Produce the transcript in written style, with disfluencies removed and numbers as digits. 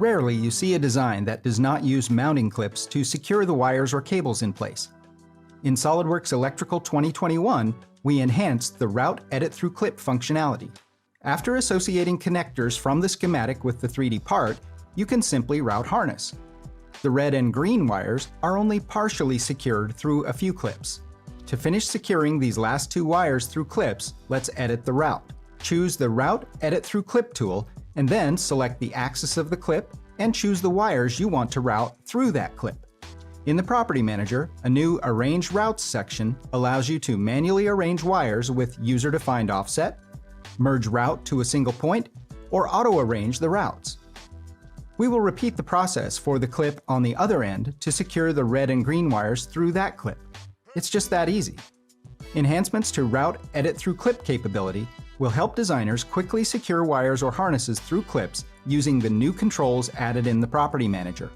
Rarely you see a design that does not use mounting clips to secure the wires or cables in place. In SolidWorks Electrical 2021, we enhanced the Route Edit Through Clip functionality. After associating connectors from the schematic with the 3D part, you can simply route harness. The red and green wires are only partially secured through a few clips. To finish securing these last two wires through clips, let's edit the route. Choose the Route Edit Through Clip tool, and then select the axis of the clip and choose the wires you want to route through that clip. In the Property Manager, a new Arrange Routes section allows you to manually arrange wires with user-defined offset, merge route to a single point, or auto-arrange the routes. We will repeat the process for the clip on the other end to secure the red and green wires through that clip. It's just that easy. Enhancements to Route Edit Through Clip capability will help designers quickly secure wires or harnesses through clips using the new controls added in the Property Manager.